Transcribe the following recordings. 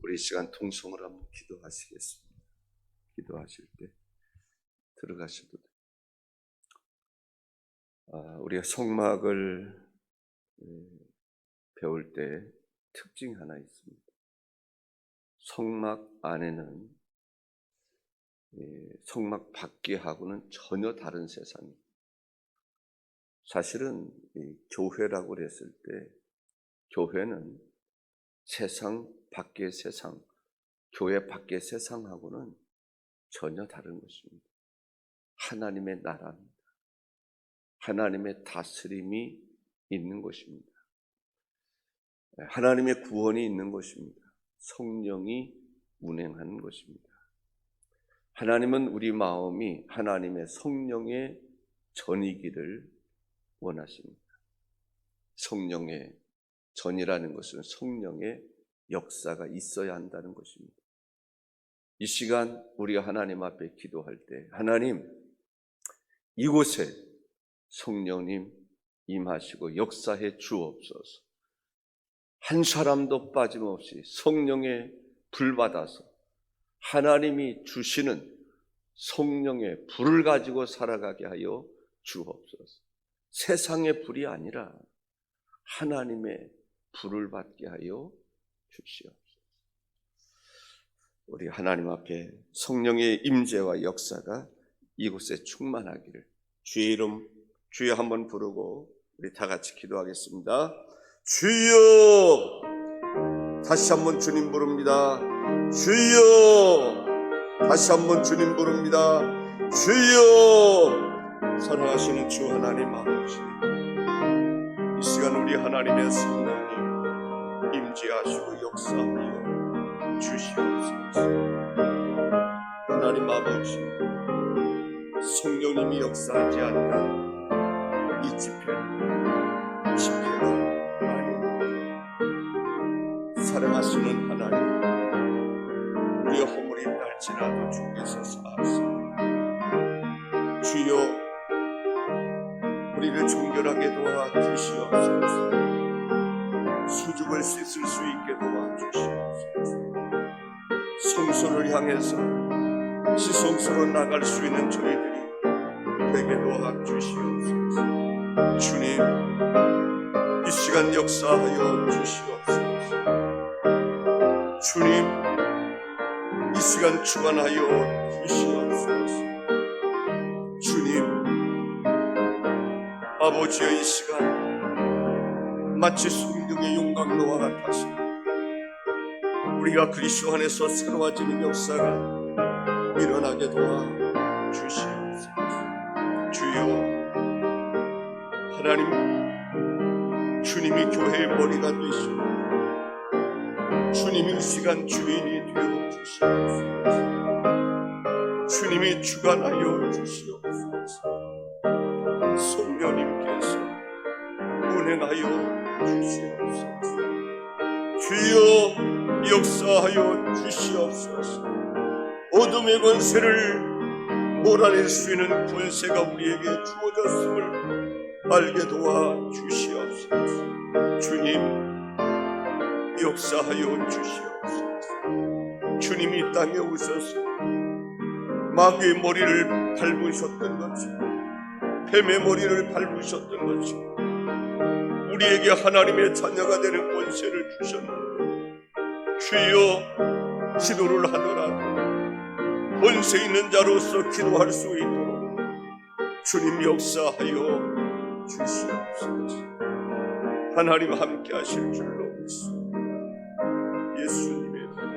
우리 시간 통성으로 한번 기도하시겠습니다. 기도하실 때 들어가셔도 돼요. 우리가 성막을 배울 때 특징이 하나 있습니다. 성막 안에는 성막 밖하고는 전혀 다른 세상입니다. 사실은 교회라고 그랬을 때 교회는 세상 밖의 세상, 교회 밖의 세상하고는 전혀 다른 것입니다. 하나님의 나라입니다. 하나님의 다스림이 있는 것입니다. 하나님의 구원이 있는 것입니다. 성령이 운행하는 것입니다. 하나님은 우리 마음이 하나님의 성령의 전이기를 원하십니다. 성령의 전이라는 것은 성령의 역사가 있어야 한다는 것입니다. 이 시간 우리가 하나님 앞에 기도할 때 하나님, 이곳에 성령님 임하시고 역사해 주옵소서. 한 사람도 빠짐없이 성령의 불 받아서 하나님이 주시는 성령의 불을 가지고 살아가게 하여 주옵소서. 세상의 불이 아니라 하나님의 불을 받게 하여 주시옵소서. 우리 하나님 앞에 성령의 임재와 역사가 이곳에 충만하기를 주의 이름 주여 한번 부르고 우리 다 같이 기도하겠습니다. 주여! 다시 한번 주님 부릅니다. 주여! 다시 한번 주님 부릅니다. 주여! 사랑하시는 주 하나님 아버지, 이 시간 우리 하나님의 성령님 임재하시고 역사하여 주시옵소서. 하나님 아버지, 성령님이 역사하지 않는 이 집회가 아닙니다. 사랑하시는 하나님, 우리의 허물이 날지라도 주께서 사하시옵소서. 주여, 우리를 정결하게 도와주시옵소서. 수줍을 씻을 수 있게 도와주시옵소서. 성소를 향해서 지성소로 나갈 수 있는 저희들이 되게 도와주시옵소서. 주님, 이 시간 역사하여 주시옵소서. 주님, 이 시간 주관하여 주시옵소서. 주님, 아버지의 이 시간 마치 성령의 용광로와 같아서 우리가 그리스도 안에서 새로워지는 역사가 일어나게 도와주시옵소서. 주여, 하나님, 주님이 교회의 머리가 되시고 주님이 이 시간 주인이 되어 주시옵소서. 주님이 주관하여 주시옵소서. 성령님께서 운행하여 주시옵소서. 주여, 역사하여 주시옵소서. 어둠의 권세를 몰아낼 수 있는 권세가 우리에게 주어졌음을 알게 도와주시옵소서. 주님, 역사하여 주시옵소서. 주님이 땅에 오셔서 마귀의 머리를 밟으셨던 것처럼, 뱀의 머리를 밟으셨던 것처럼 우리에게 하나님의 자녀가 되는 권세를 주셨는데, 주여, 기도를 하더라도 권세 있는 자로서 기도할 수 있도록 주님 역사하여 주시옵소서. 하나님 함께 하실 줄로 믿습니다. 예수님의 이름으로.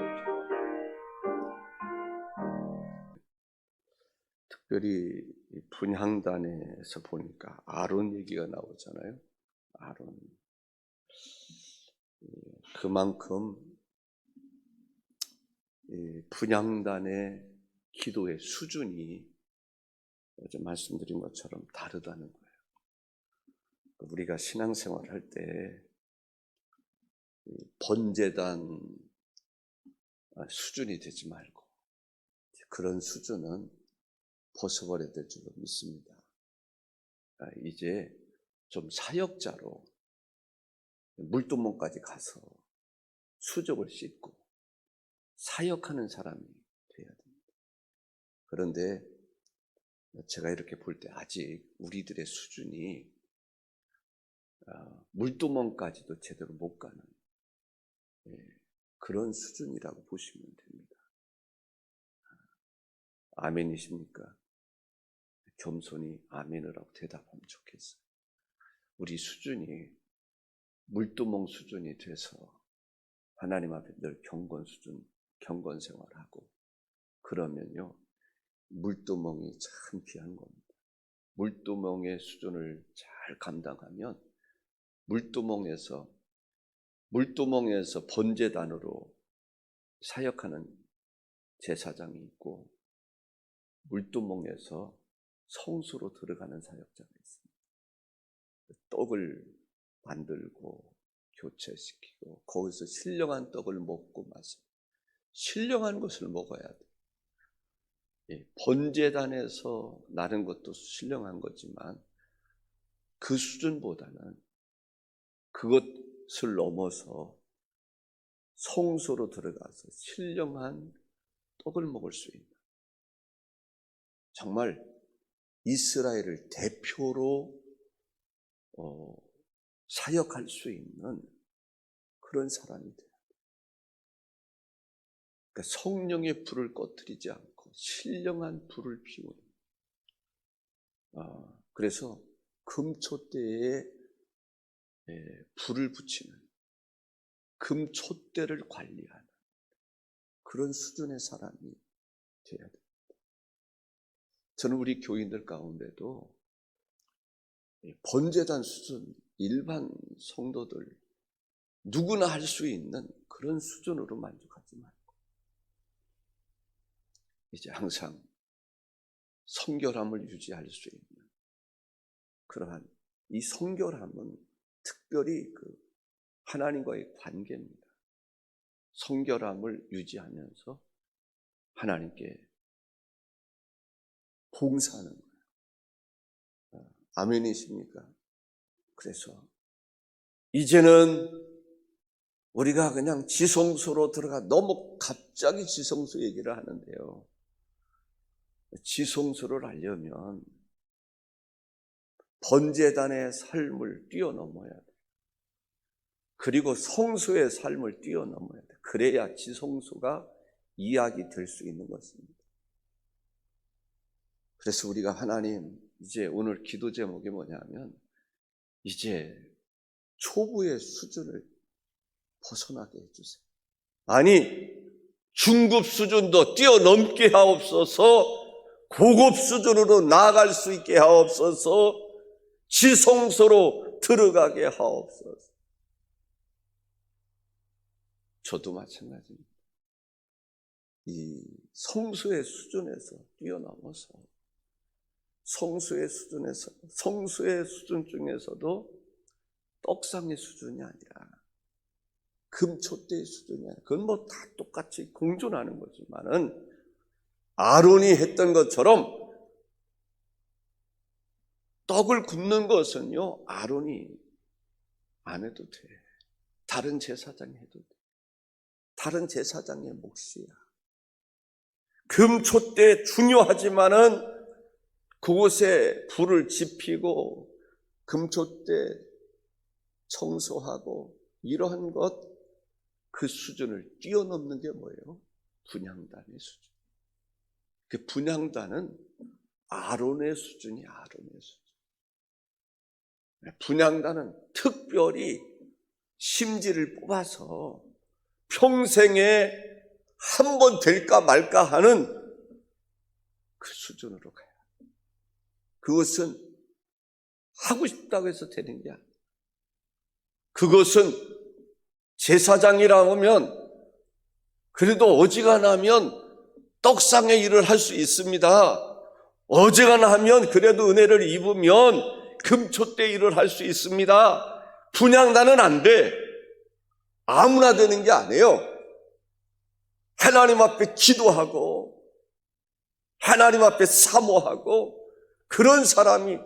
특별히 분향단에서 보니까 아론 얘기가 나오잖아요. 아론. 그만큼 분향단의 기도의 수준이 어제 말씀드린 것처럼 다르다는 거예요. 우리가 신앙생활 할 때 번제단 수준이 되지 말고 그런 수준은 벗어버려야 될 줄로 믿습니다. 이제 좀 사역자로 물두멍까지 가서 수족을 씻고 사역하는 사람이 되어야 됩니다. 그런데 제가 이렇게 볼 때 아직 우리들의 수준이 물두멍까지도 제대로 못 가는 그런 수준이라고 보시면 됩니다. 아멘이십니까? 겸손히 아멘을 하고 대답하면 좋겠어요. 우리 수준이 물두멍 수준이 돼서 하나님 앞에 늘 경건 생활하고 그러면요, 물두멍이 참 귀한 겁니다. 물두멍의 수준을 잘 감당하면 물두멍에서 번제단으로 사역하는 제사장이 있고 물두멍에서 성수로 들어가는 사역자가 있습니다. 떡을 만들고 교체시키고 거기서 신령한 떡을 먹고 마시고 신령한 것을 먹어야 돼요. 번제단에서 나는 것도 신령한 거지만 그 수준보다는 그것을 넘어서 성소로 들어가서 신령한 떡을 먹을 수 있는 정말 이스라엘을 대표로 사역할 수 있는 그런 사람이 돼요. 그러니까 성령의 불을 꺼뜨리지 않고 신령한 불을 피우는. 그래서 금촛대에 불을 붙이는, 금촛대를 관리하는 그런 수준의 사람이 되어야 됩니다. 저는 우리 교인들 가운데도 번제단 수준, 일반 성도들 누구나 할 수 있는 그런 수준으로 만족하지 말고 이제 항상 성결함을 유지할 수 있는 그러한 이 성결함은 특별히 그 하나님과의 관계입니다. 성결함을 유지하면서 하나님께 봉사하는 거예요. 아멘이십니까? 그래서 이제는 우리가 그냥 지성소로 들어가 너무 갑자기 지성소 얘기를 하는데요. 지성소를 하려면 번제단의 삶을 뛰어넘어야 돼. 그리고 성소의 삶을 뛰어넘어야 돼. 그래야 지성소가 이야기 될 수 있는 것입니다. 그래서 우리가 하나님, 이제 오늘 기도 제목이 뭐냐면 이제 초부의 수준을 벗어나게 해주세요. 아니, 중급 수준도 뛰어넘게 하옵소서, 고급 수준으로 나아갈 수 있게 하옵소서, 지성소로 들어가게 하옵소서. 저도 마찬가지입니다. 이 성수의 수준에서 뛰어넘어서 성수의 수준 중에서도 떡상의 수준이 아니라 금촛대의 수준이 아니라 그건 뭐 다 똑같이 공존하는 거지만은 아론이 했던 것처럼 떡을 굽는 것은요, 아론이 안 해도 돼. 다른 제사장이 해도 돼. 다른 제사장의 몫이야. 금촛대 중요하지만은 그곳에 불을 지피고 금촛대 청소하고 이러한 것, 그 수준을 뛰어넘는 게 뭐예요? 분향단의 수준. 그 분향단은 아론의 수준이 아론의 수준. 분향단은 특별히 심지를 뽑아서 평생에 한 번 될까 말까 하는 그 수준으로 가요. 그것은 하고 싶다고 해서 되는 게 아니에요. 그것은 제사장이라 하면 그래도 어지간하면 떡상의 일을 할 수 있습니다. 어지간하면 그래도 은혜를 입으면 금촛대 일을 할 수 있습니다. 분향단은 안 돼. 아무나 되는 게 아니에요. 하나님 앞에 기도하고 하나님 앞에 사모하고 그런 사람이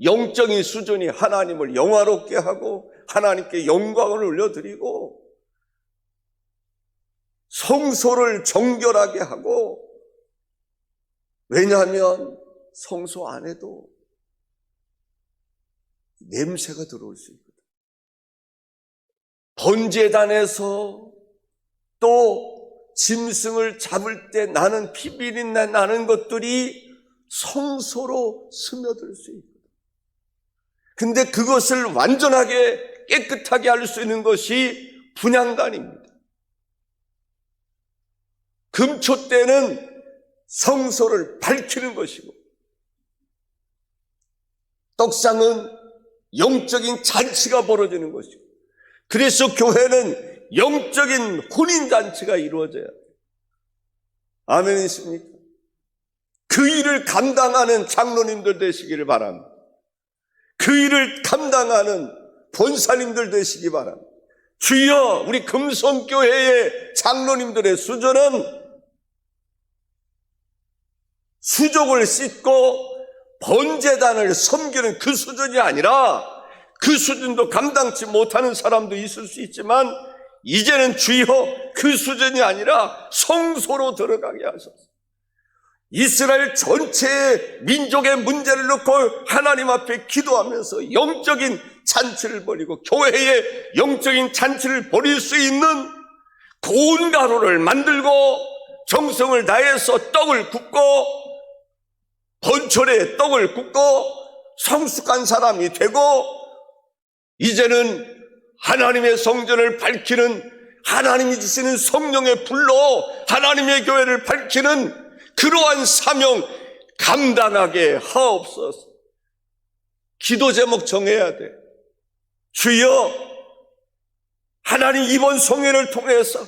영적인 수준이 하나님을 영화롭게 하고 하나님께 영광을 올려드리고 성소를 정결하게 하고, 왜냐하면 성소 안에도 냄새가 들어올 수 있거든. 번제단에서 또 짐승을 잡을 때 나는 피비린내 나는 것들이 성소로 스며들 수 있거든. 근데 그것을 완전하게 깨끗하게 할 수 있는 것이 분향단입니다. 금초 때는 성소를 밝히는 것이고, 떡상은 영적인 잔치가 벌어지는 것이고, 그래서 교회는 영적인 혼인잔치가 이루어져야 돼요. 아멘이십니까? 그 일을 감당하는 장로님들 되시기를 바랍니다. 그 일을 감당하는 본사님들 되시기 바랍니다. 주여, 우리 금성교회의 장로님들의 수저는 수족을 씻고 번제단을 섬기는 그 수준이 아니라, 그 수준도 감당치 못하는 사람도 있을 수 있지만 이제는 주여 그 수준이 아니라 성소로 들어가게 하소서. 이스라엘 전체의 민족의 문제를 놓고 하나님 앞에 기도하면서 영적인 잔치를 벌이고, 교회의 영적인 잔치를 벌일 수 있는 고운 가루를 만들고 정성을 다해서 떡을 굽고, 번철에 떡을 굽고 성숙한 사람이 되고, 이제는 하나님의 성전을 밝히는, 하나님이 주시는 성령의 불로 하나님의 교회를 밝히는 그러한 사명 감당하게 하옵소서. 기도 제목 정해야 돼. 주여, 하나님 이번 성회를 통해서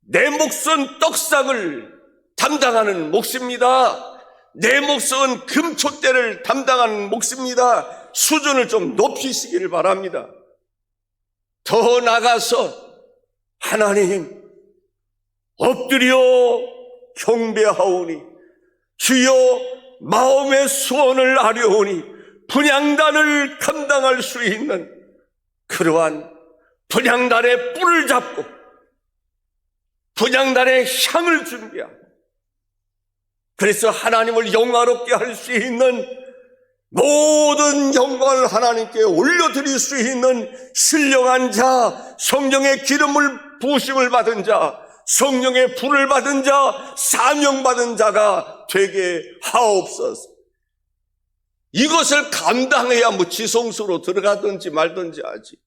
내 몫은 떡상을 담당하는 몫입니다. 내 몫은 금촛대를 담당하는 몫입니다. 수준을 좀 높이시기를 바랍니다. 더 나가서 하나님 엎드려 경배하오니, 주여 마음의 소원을 아뢰오니 분향단을 감당할 수 있는 그러한 분향단의 뿔을 잡고 분향단의 향을 준비하고, 그래서 하나님을 영화롭게 할 수 있는, 모든 영광을 하나님께 올려드릴 수 있는 신령한 자, 성령의 기름을 부으심을 받은 자, 성령의 불을 받은 자, 사명받은 자가 되게 하옵소서. 이것을 감당해야 뭐 지성소로 들어가든지 말든지 하지.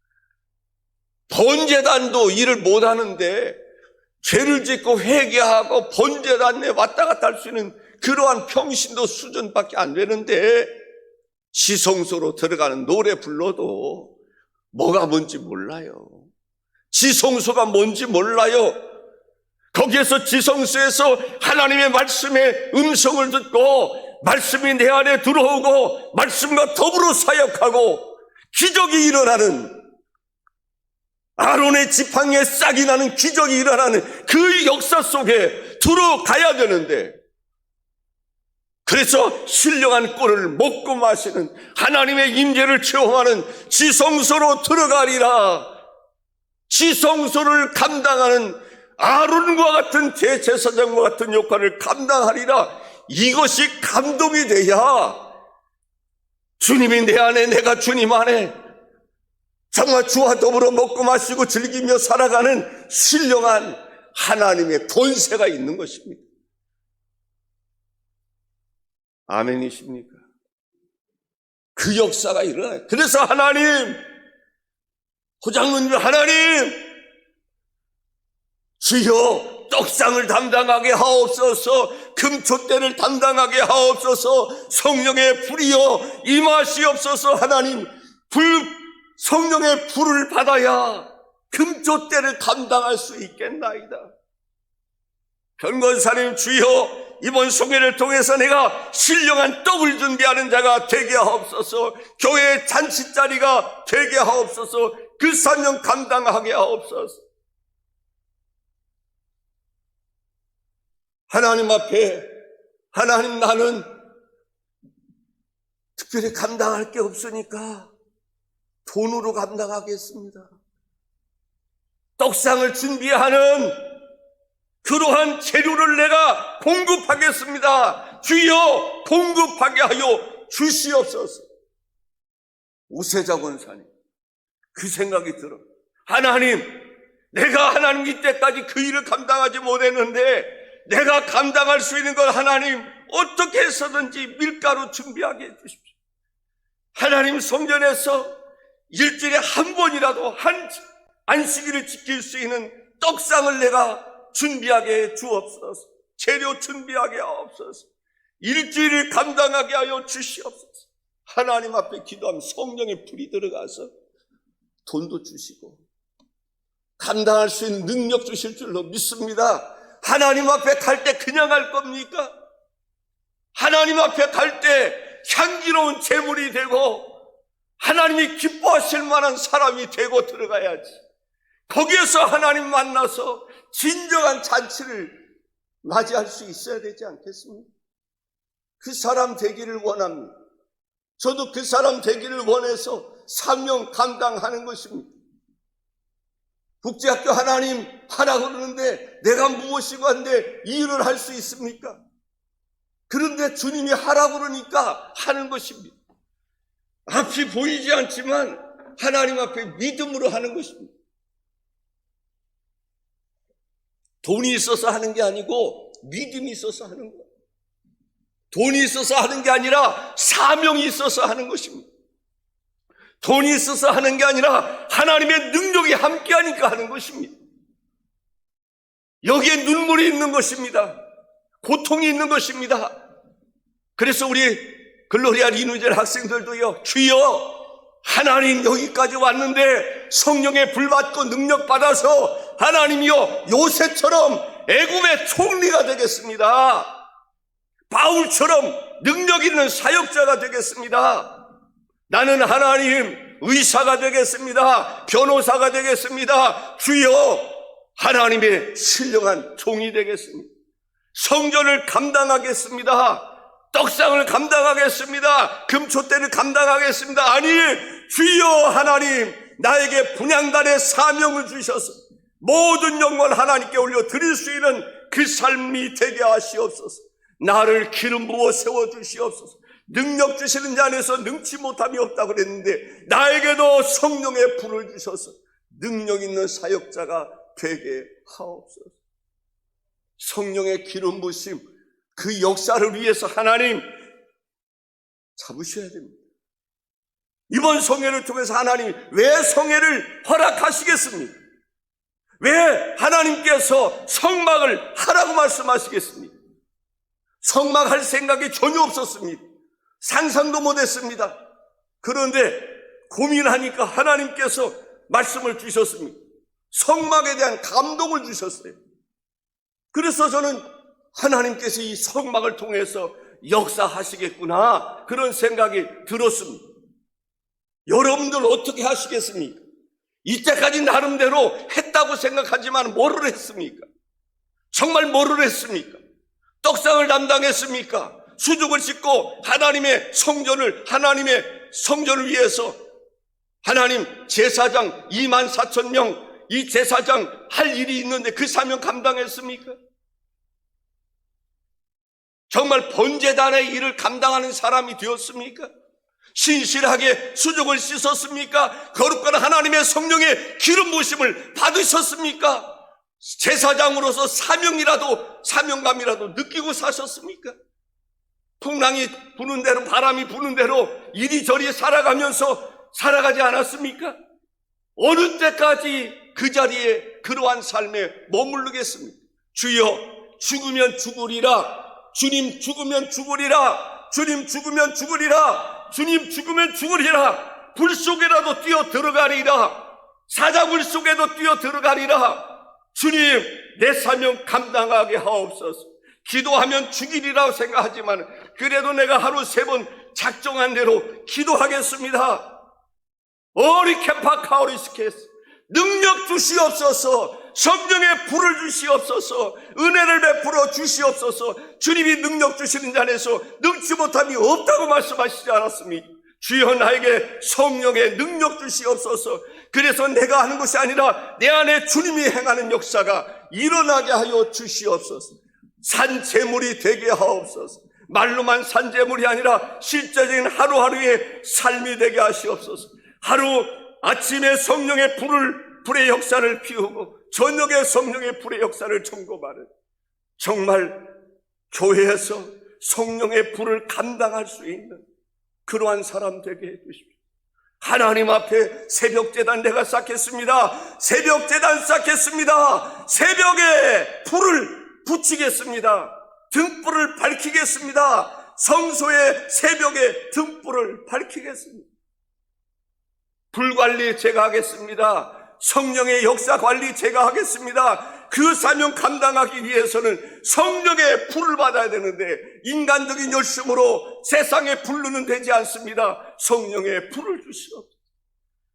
번제단도 일을 못하는데 죄를 짓고 회개하고 번제단에 왔다 갔다 할 수 있는 그러한 평신도 수준밖에 안 되는데, 지성소로 들어가는 노래 불러도 뭐가 뭔지 몰라요. 지성소가 뭔지 몰라요. 거기에서 지성소에서 하나님의 말씀의 음성을 듣고 말씀이 내 안에 들어오고 말씀과 더불어 사역하고 기적이 일어나는, 아론의 지팡이에 싹이 나는 기적이 일어나는 그 역사 속에 들어가야 되는데, 그래서 신령한 꼴을 먹고 마시는 하나님의 임재를 체험하는 지성소로 들어가리라. 지성소를 감당하는 아론과 같은 대제사장과 같은 역할을 감당하리라. 이것이 감동이 돼야 주님이 내 안에, 내가 주님 안에 정말 주와 더불어 먹고 마시고 즐기며 살아가는 신령한 하나님의 본세가 있는 것입니다. 아멘이십니까? 그 역사가 일어나요. 그래서 하나님, 호장로님, 하나님, 주여 떡상을 담당하게 하옵소서, 금촛대를 담당하게 하옵소서, 성령의 불이여 임하시옵소서. 하나님, 성령의 불을 받아야 금촛대를 감당할 수 있겠나이다. 변권사님, 주여 이번 성회를 통해서 내가 신령한 떡을 준비하는 자가 되게 하옵소서. 교회의 잔치자리가 되게 하옵소서. 그 사명 감당하게 하옵소서. 하나님 앞에, 하나님 나는 특별히 감당할 게 없으니까 돈으로 감당하겠습니다. 떡상을 준비하는 그러한 재료를 내가 공급하겠습니다. 주여 공급하게 하여 주시옵소서. 우세자 권사님, 그 생각이 들어. 하나님, 내가 하나님 이때까지 그 일을 감당하지 못했는데 내가 감당할 수 있는 걸 하나님 어떻게 해서든지 밀가루 준비하게 해주십시오. 하나님 성전에서 일주일에 한 번이라도 한 안식일을 지킬 수 있는 떡상을 내가 준비하게 해 주옵소서. 재료 준비하게 하옵소서. 일주일을 감당하게 하여 주시옵소서. 하나님 앞에 기도하면 성령의 불이 들어가서 돈도 주시고 감당할 수 있는 능력 주실 줄로 믿습니다. 하나님 앞에 갈 때 그냥 갈 겁니까? 하나님 앞에 갈 때 향기로운 제물이 되고 하나님이 기뻐하실 만한 사람이 되고 들어가야지. 거기에서 하나님 만나서 진정한 잔치를 맞이할 수 있어야 되지 않겠습니까? 그 사람 되기를 원합니다. 저도 그 사람 되기를 원해서 사명 감당하는 것입니다. 국제학교 하나님 하라고 그러는데 내가 무엇이고 한데 이 일을 할 수 있습니까? 그런데 주님이 하라고 그러니까 하는 것입니다. 앞이 보이지 않지만 하나님 앞에 믿음으로 하는 것입니다. 돈이 있어서 하는 게 아니고 믿음이 있어서 하는 거예요. 돈이 있어서 하는 게 아니라 사명이 있어서 하는 것입니다. 돈이 있어서 하는 게 아니라 하나님의 능력이 함께하니까 하는 것입니다. 여기에 눈물이 있는 것입니다. 고통이 있는 것입니다. 그래서 우리 글로리아 리누젤 학생들도요, 주여 하나님 여기까지 왔는데 성령의 불 받고 능력 받아서 하나님이여 요새처럼 애굽의 총리가 되겠습니다. 바울처럼 능력 있는 사역자가 되겠습니다. 나는 하나님 의사가 되겠습니다. 변호사가 되겠습니다. 주여 하나님의 신령한 종이 되겠습니다. 성전을 감당하겠습니다. 떡상을 감당하겠습니다. 금초대를 감당하겠습니다. 아니 주여 하나님 나에게 분향단의 사명을 주셔서 모든 영광을 하나님께 올려 드릴 수 있는 그 삶이 되게 하시옵소서. 나를 기름 부어 세워주시옵소서. 능력 주시는 자 안에서 능치 못함이 없다고 그랬는데 나에게도 성령의 불을 주셔서 능력 있는 사역자가 되게 하옵소서. 성령의 기름 부으심, 그 역사를 위해서 하나님 잡으셔야 됩니다. 이번 성회를 통해서 하나님 왜 성회를 허락하시겠습니까? 왜 하나님께서 성막을 하라고 말씀하시겠습니까? 성막할 생각이 전혀 없었습니다. 상상도 못했습니다. 그런데 고민하니까 하나님께서 말씀을 주셨습니다. 성막에 대한 감동을 주셨어요. 그래서 저는 하나님께서 이 성막을 통해서 역사하시겠구나 그런 생각이 들었습니다. 여러분들 어떻게 하시겠습니까? 이때까지 나름대로 했다고 생각하지만 뭐를 했습니까? 정말 뭐를 했습니까? 떡상을 담당했습니까? 수족을 싣고 하나님의 성전을 위해서 하나님 제사장 24,000명 이 제사장 할 일이 있는데 그 사명 감당했습니까? 정말 번제단의 일을 감당하는 사람이 되었습니까? 신실하게 수족을 씻었습니까? 거룩한 하나님의 성령의 기름 부으심을 받으셨습니까? 제사장으로서 사명감이라도 느끼고 사셨습니까? 풍랑이 부는 대로 바람이 부는 대로 이리저리 살아가면서 살아가지 않았습니까? 어느 때까지 그 자리에 그러한 삶에 머무르겠습니까? 주여 죽으면 죽으리라. 주님 죽으면 죽으리라. 주님 죽으면 죽으리라. 주님 죽으면 죽으리라. 불 속에라도 뛰어 들어가리라. 사자굴 속에도 뛰어 들어가리라. 주님 내 사명 감당하게 하옵소서. 기도하면 죽이리라고 생각하지만 그래도 내가 하루 3번 작정한 대로 기도하겠습니다. 어리케파카오리스케스 능력 주시옵소서. 성령의 불을 주시옵소서. 은혜를 베풀어 주시옵소서. 주님이 능력 주시는 자 안에서 능치 못함이 없다고 말씀하시지 않았습니까? 주여 나에게 성령의 능력 주시옵소서. 그래서 내가 하는 것이 아니라 내 안에 주님이 행하는 역사가 일어나게 하여 주시옵소서. 산재물이 되게 하옵소서. 말로만 산재물이 아니라 실제적인 하루하루의 삶이 되게 하시옵소서. 하루 아침에 성령의 불의 역사를 피우고 저녁에 성령의 불의 역사를 점검하는, 정말 교회에서 성령의 불을 감당할 수 있는 그러한 사람 되게 해주십시오. 하나님 앞에 새벽제단 내가 쌓겠습니다. 새벽제단 쌓겠습니다. 새벽에 불을 붙이겠습니다. 등불을 밝히겠습니다. 성소의 새벽에 등불을 밝히겠습니다. 불관리 제가 하겠습니다. 성령의 역사 관리 제가 하겠습니다. 그 사명 감당하기 위해서는 성령의 불을 받아야 되는데 인간적인 열심으로 세상에 불로는 되지 않습니다. 성령의 불을 주시옵소서.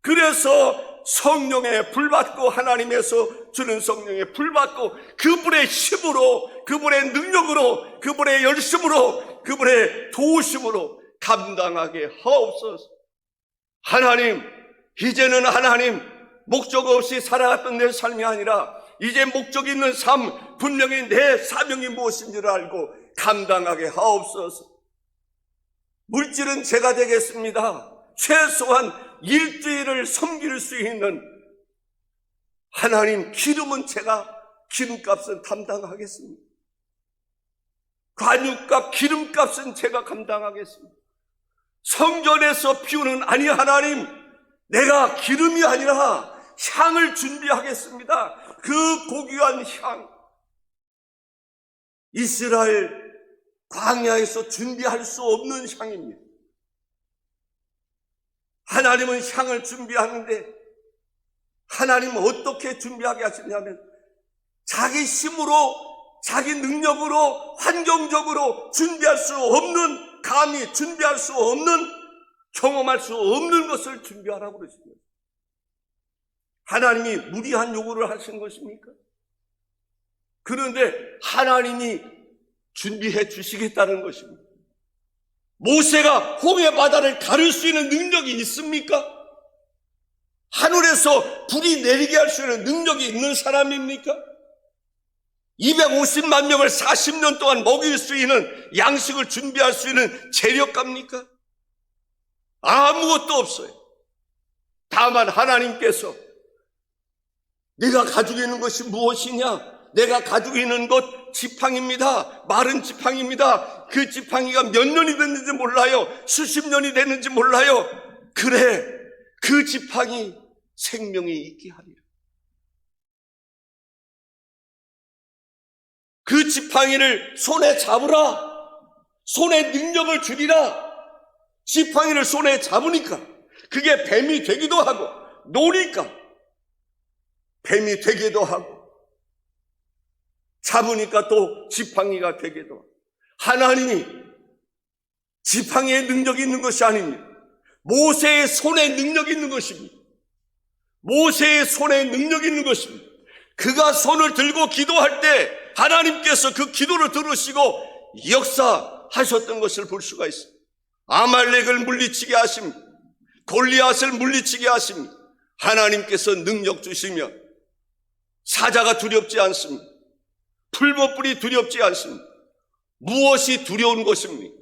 그래서 성령의 불 받고, 하나님에서 주는 성령의 불 받고, 그분의 힘으로, 그분의 능력으로, 그분의 열심으로, 그분의 도우심으로 감당하게 하옵소서. 하나님, 이제는 하나님, 목적 없이 살아갔던 내 삶이 아니라 이제 목적 있는 삶, 분명히 내 사명이 무엇인지를 알고 감당하게 하옵소서. 물질은 제가 되겠습니다. 최소한 일주일을 섬길 수 있는, 하나님, 기름은 제가 기름값은 담당하겠습니다. 관유값, 기름값은 제가 감당하겠습니다. 성전에서 피우는, 아니 하나님, 내가 기름이 아니라 향을 준비하겠습니다. 그 고귀한 향, 이스라엘 광야에서 준비할 수 없는 향입니다. 하나님은 향을 준비하는데, 하나님은 어떻게 준비하게 하시냐면 자기 힘으로, 자기 능력으로, 환경적으로 준비할 수 없는, 감히 준비할 수 없는, 경험할 수 없는 것을 준비하라고 그러십니다. 하나님이 무리한 요구를 하신 것입니까? 그런데 하나님이 준비해 주시겠다는 것입니다. 모세가 홍해 바다를 가를 수 있는 능력이 있습니까? 하늘에서 불이 내리게 할 수 있는 능력이 있는 사람입니까? 250만 명을 40년 동안 먹일 수 있는, 양식을 준비할 수 있는 재력갑니까? 아무것도 없어요. 다만 하나님께서 네가 가지고 있는 것이 무엇이냐? 내가 가지고 있는 것 지팡이입니다. 마른 지팡이입니다. 그 지팡이가 몇 년이 됐는지 몰라요. 수십 년이 됐는지 몰라요. 그래, 그 지팡이 생명이 있게 하리라. 그 지팡이를 손에 잡으라. 손에 능력을 주리라. 지팡이를 손에 잡으니까 그게 뱀이 되기도 하고, 노니까 뱀이 되기도 하고, 잡으니까 또 지팡이가 되기도 하고. 하나님이 지팡이의 능력이 있는 것이 아닙니다. 모세의 손에 능력이 있는 것입니다. 모세의 손에 능력이 있는 것입니다. 그가 손을 들고 기도할 때 하나님께서 그 기도를 들으시고 역사하셨던 것을 볼 수가 있습니다. 아말렉을 물리치게 하십니다. 골리앗을 물리치게 하십니다. 하나님께서 능력 주시며 사자가 두렵지 않습니다. 풀무불이 두렵지 않습니다. 무엇이 두려운 것입니까?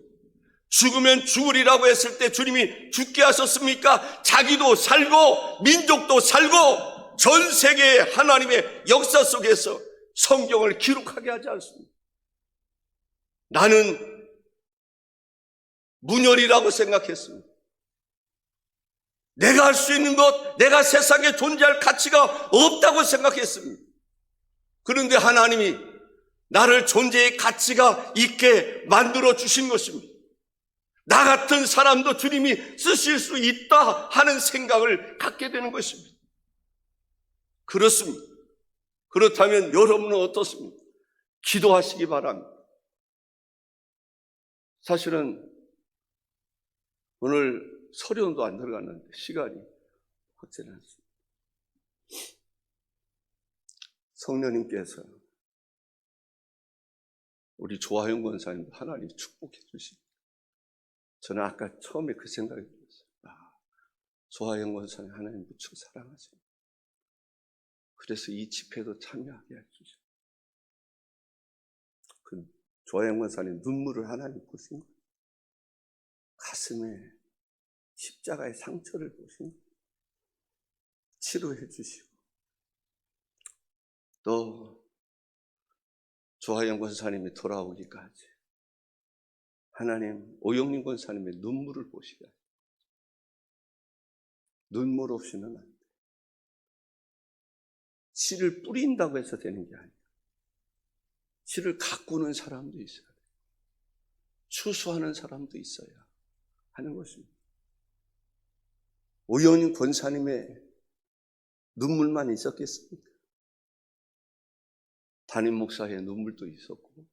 죽으면 죽으리라고 했을 때 주님이 죽게 하셨습니까? 자기도 살고 민족도 살고 전 세계의 하나님의 역사 속에서 성경을 기록하게 하지 않습니다. 나는 문열이라고 생각했습니다. 내가 할 수 있는 것, 내가 세상에 존재할 가치가 없다고 생각했습니다. 그런데 하나님이 나를 존재의 가치가 있게 만들어 주신 것입니다. 나 같은 사람도 주님이 쓰실 수 있다 하는 생각을 갖게 되는 것입니다. 그렇습니다. 그렇다면 여러분은 어떻습니까? 기도하시기 바랍니다. 사실은 오늘 서론도 안 들어갔는데 시간이 확 지났습니다. 성령님께서 우리 조하영 권사님도 하나님 축복해 주십니다. 저는 아까 처음에 그 생각이 들었어요. 조화영 권사님 하나님 무척 사랑하세요. 그래서 이 집회도 참여하게 해주세요. 그 조화영 권사님 눈물을 하나님 보신 거예요. 가슴에 십자가의 상처를 보신 거예요. 치료해 주시고, 또 조화영 권사님이 돌아오기까지 하나님 오영림 권사님의 눈물을 보시게 하시고, 눈물 없이는 안 돼요. 씨를 뿌린다고 해서 되는 게 아니에요. 씨를 가꾸는 사람도 있어야 돼요. 추수하는 사람도 있어야 하는 것입니다. 오영림 권사님의 눈물만 있었겠습니까? 담임 목사의 눈물도 있었고,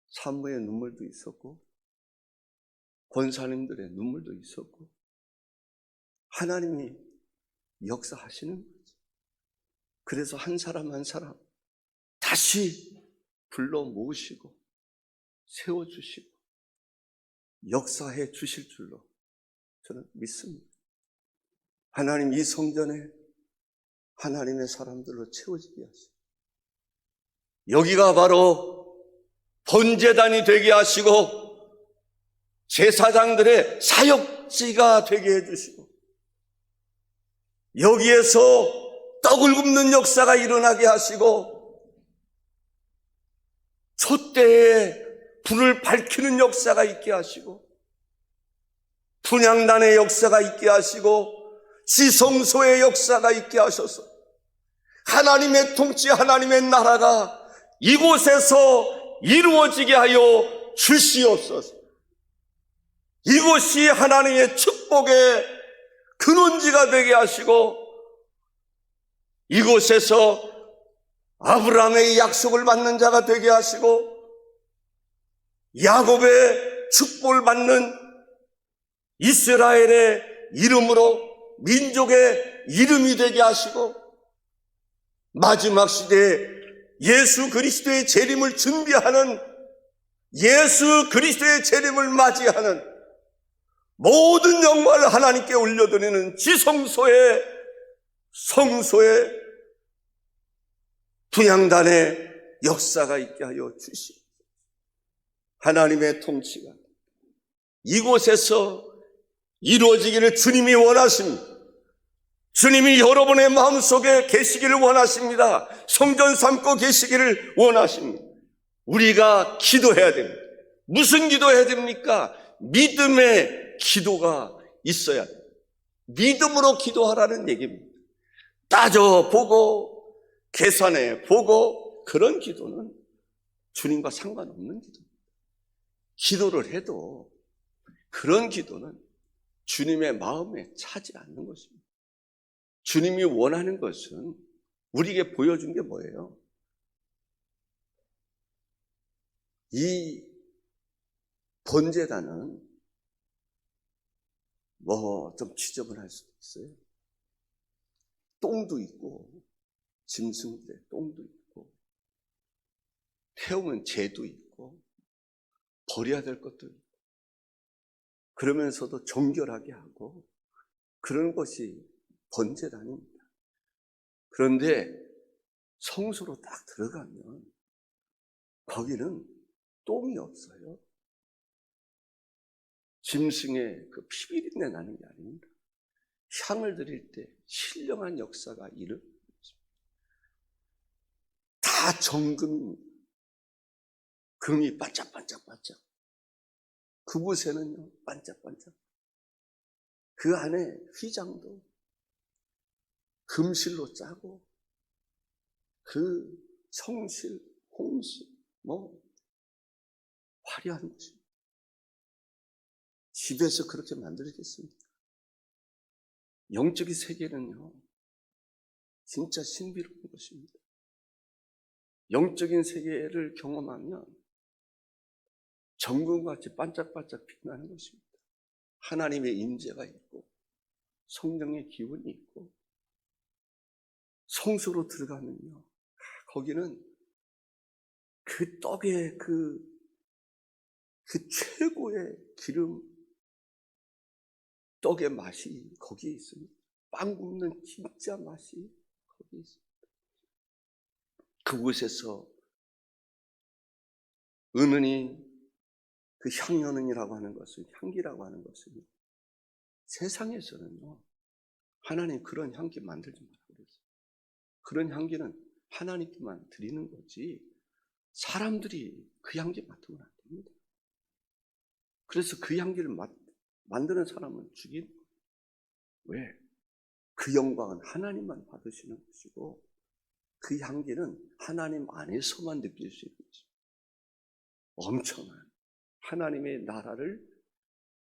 산모의 눈물도 있었고, 권사님들의 눈물도 있었고, 하나님이 역사하시는 거죠. 그래서 한 사람 한 사람 다시 불러 모으시고 세워주시고 역사해 주실 줄로 저는 믿습니다. 하나님 이 성전에 하나님의 사람들로 채워지게 하시고, 여기가 바로 번제단이 되게 하시고 제사장들의 사역지가 되게 해주시고, 여기에서 떡을 굽는 역사가 일어나게 하시고, 촛대에 불을 밝히는 역사가 있게 하시고, 분향단의 역사가 있게 하시고, 지성소의 역사가 있게 하셔서 하나님의 통치, 하나님의 나라가 이곳에서 이루어지게 하여 주시옵소서. 이곳이 하나님의 축복의 근원지가 되게 하시고, 이곳에서 아브라함의 약속을 받는 자가 되게 하시고, 야곱의 축복을 받는 이스라엘의 이름으로 민족의 이름이 되게 하시고, 마지막 시대에 예수 그리스도의 재림을 준비하는, 예수 그리스도의 재림을 맞이하는 모든 영광을 하나님께 올려드리는 지성소의, 성소의, 분향단의 역사가 있게 하여 주시고, 하나님의 통치가 이곳에서 이루어지기를 주님이 원하십니다. 주님이 여러분의 마음속에 계시기를 원하십니다. 성전 삼고 계시기를 원하십니다. 우리가 기도해야 됩니다. 무슨 기도해야 됩니까? 믿음의 기도가 있어야 됩니다. 믿음으로 기도하라는 얘기입니다. 따져보고 계산해보고 그런 기도는 주님과 상관없는 기도입니다. 기도를 해도 그런 기도는 주님의 마음에 차지 않는 것입니다. 주님이 원하는 것은 우리에게 보여준 게 뭐예요? 이 번제단은 뭐 좀 지저분할 수도 있어요. 똥도 있고, 짐승들의 똥도 있고, 태우면 재도 있고, 버려야 될 것도 있고, 그러면서도 정결하게 하고, 그런 것이 번제단입니다. 그런데 성소로 딱 들어가면 거기는 똥이 없어요. 짐승의 그 피비린내 나는 게 아닙니다. 향을 드릴 때 신령한 역사가 일어납니다. 다 정금입니다. 금이 반짝반짝반짝. 그곳에는요, 반짝반짝. 그 안에 휘장도 금실로 짜고, 그 성실, 홍실, 화려한 것입니다. 집에서 그렇게 만들겠습니까? 영적인 세계는요, 진짜 신비로운 것입니다. 영적인 세계를 경험하면 정금같이 반짝반짝 빛나는 것입니다. 하나님의 임재가 있고, 성령의 기운이 있고, 성소로 들어가면요, 거기는 그 떡의 그 최고의 기름, 떡의 맛이 거기에 있습니다. 빵 굽는 진짜 맛이 거기에 있습니다. 그곳에서 은은히 그 향연은이라고 하는 것은, 향기라고 하는 것은 세상에서는요, 하나님 그런 향기 만들지 말라고 그랬어요. 그런 향기는 하나님께만 드리는 거지 사람들이 그 향기 맡으면 안 됩니다. 그래서 그 향기를 만드는 사람은 죽인 거예요. 왜? 그 영광은 하나님만 받으시는 것이고 그 향기는 하나님 안에서만 느낄 수 있는 것입니다. 엄청난 하나님의 나라를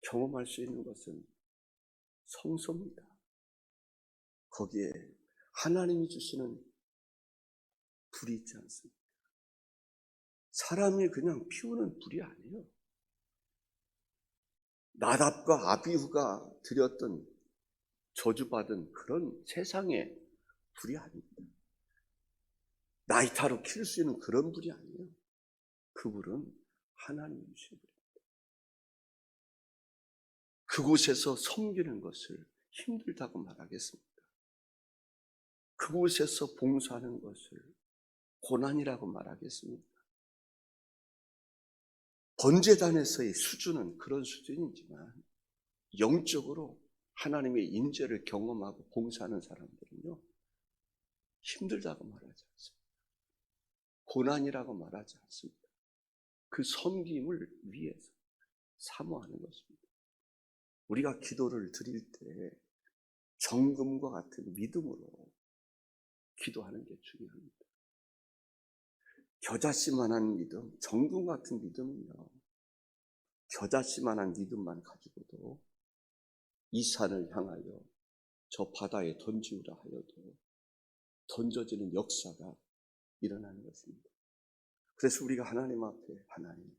경험할 수 있는 것은 성소입니다. 거기에 하나님이 주시는 불이 있지 않습니까? 사람이 그냥 피우는 불이 아니에요. 나답과 아비후가 드렸던 저주받은 그런 세상의 불이 아닙니다. 나이타로 킬 수 있는 그런 불이 아니에요. 그 불은 하나님이 주신 불입니다. 그곳에서 섬기는 것을 힘들다고 말하겠습니까? 그곳에서 봉사하는 것을 고난이라고 말하겠습니까? 번제단에서의 수준은 그런 수준이지만 영적으로 하나님의 임재를 경험하고 봉사하는 사람들은요, 힘들다고 말하지 않습니다. 고난이라고 말하지 않습니다. 그 섬김을 위해서 사모하는 것입니다. 우리가 기도를 드릴 때 정금과 같은 믿음으로 기도하는 게 중요합니다. 겨자씨만한 믿음, 정금 같은 믿음은요, 겨자씨만한 믿음만 가지고도 이 산을 향하여 저 바다에 던지우라 하여도 던져지는 역사가 일어나는 것입니다. 그래서 우리가 하나님 앞에, 하나님,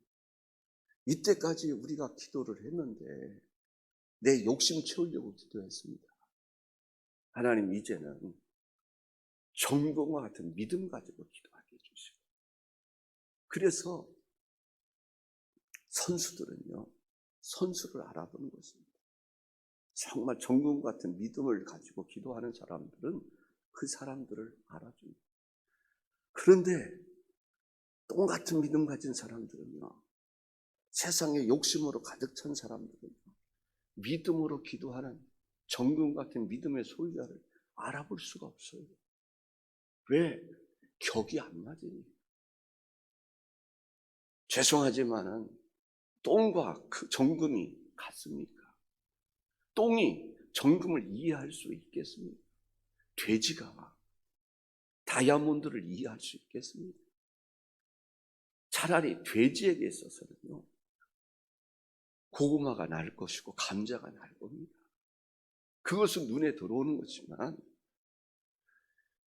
이때까지 우리가 기도를 했는데 내 욕심 채우려고 기도했습니다. 하나님, 이제는 정금과 같은 믿음 가지고 기도하게 해주시고, 그래서 선수들은요, 선수를 알아보는 것입니다. 정말 정금 같은 믿음을 가지고 기도하는 사람들은 그 사람들을 알아줍니다. 그런데 똥 같은 믿음 가진 사람들은요, 세상에 욕심으로 가득 찬 사람들은요, 믿음으로 기도하는 정금 같은 믿음의 소유자를 알아볼 수가 없어요. 왜? 격이 안 맞으니까. 죄송하지만은 똥과 그 정금이 같습니까? 똥이 정금을 이해할 수 있겠습니까? 돼지가 다이아몬드를 이해할 수 있겠습니까? 차라리 돼지에게 있어서는요, 고구마가 날 것이고 감자가 날 겁니다. 그것은 눈에 들어오는 거지만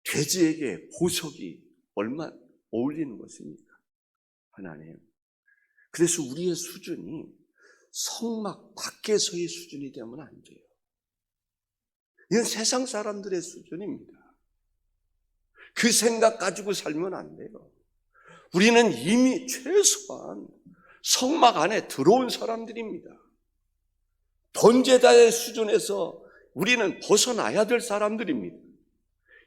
돼지에게 보석이 얼마 어울리는 것입니까? 하나님, 그래서 우리의 수준이 성막 밖에서의 수준이 되면 안 돼요. 이건 세상 사람들의 수준입니다. 그 생각 가지고 살면 안 돼요. 우리는 이미 최소한 성막 안에 들어온 사람들입니다. 번제단의 수준에서 우리는 벗어나야 될 사람들입니다.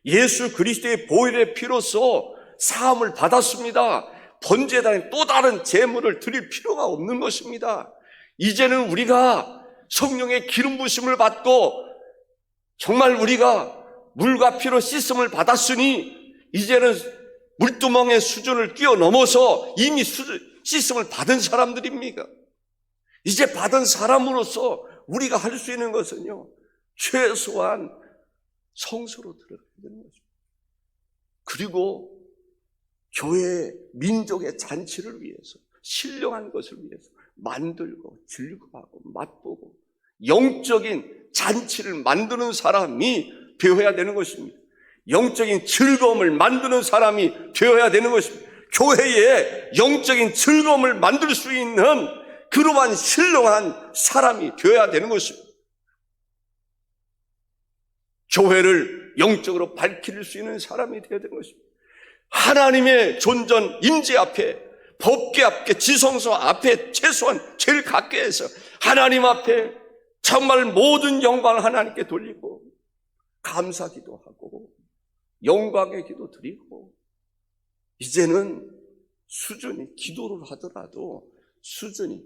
예수 그리스도의 보혈의 피로써 사함을 받았습니다. 번제단에 또 다른 제물을 드릴 필요가 없는 것입니다. 이제는 우리가 성령의 기름 부심을 받고 정말 우리가 물과 피로 씻음을 받았으니 이제는 물두멍의 수준을 뛰어넘어서 이미 씻음을 받은 사람들입니다. 이제 받은 사람으로서 우리가 할 수 있는 것은요, 최소한 성소로 들어가야 되는 것입니다. 그리고 교회의 민족의 잔치를 위해서, 신령한 것을 위해서 만들고 즐거워하고 맛보고 영적인 잔치를 만드는 사람이 되어야 되는 것입니다. 영적인 즐거움을 만드는 사람이 되어야 되는 것입니다. 교회에 영적인 즐거움을 만들 수 있는 그러한 신령한 사람이 되어야 되는 것입니다. 교회를 영적으로 밝힐 수 있는 사람이 되어야 되는 것입니다. 하나님의 존전 임재 앞에, 법궤 앞에, 지성소 앞에 최소한 제일 가까이에서 하나님 앞에 정말 모든 영광을 하나님께 돌리고 감사 기도하고 영광의 기도 드리고, 이제는 수준이, 기도를 하더라도 수준이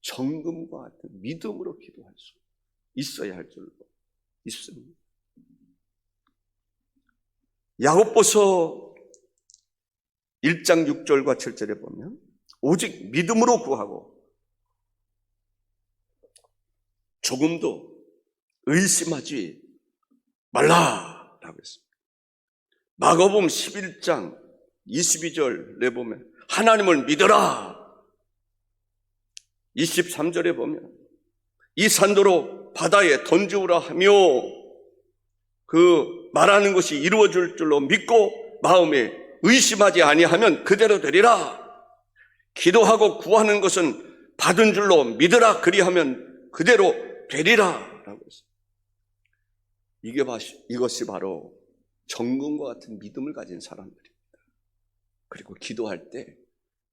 정금과 같은 믿음으로 기도할 수 있어야 할 줄로 있습니다. 야고보서 1장 6절과 7절에 보면 오직 믿음으로 구하고 조금도 의심하지 말라라고 했습니다. 마가복음 11장 22절에 보면 하나님을 믿어라. 23절에 보면 이 산도로 바다에 던지우라 하며 그 말하는 것이 이루어질 줄로 믿고 마음에 의심하지 아니하면 그대로 되리라. 기도하고 구하는 것은 받은 줄로 믿으라. 그리하면 그대로 되리라 라고 했습니다. 이것이 바로 정금과 같은 믿음을 가진 사람들입니다. 그리고 기도할 때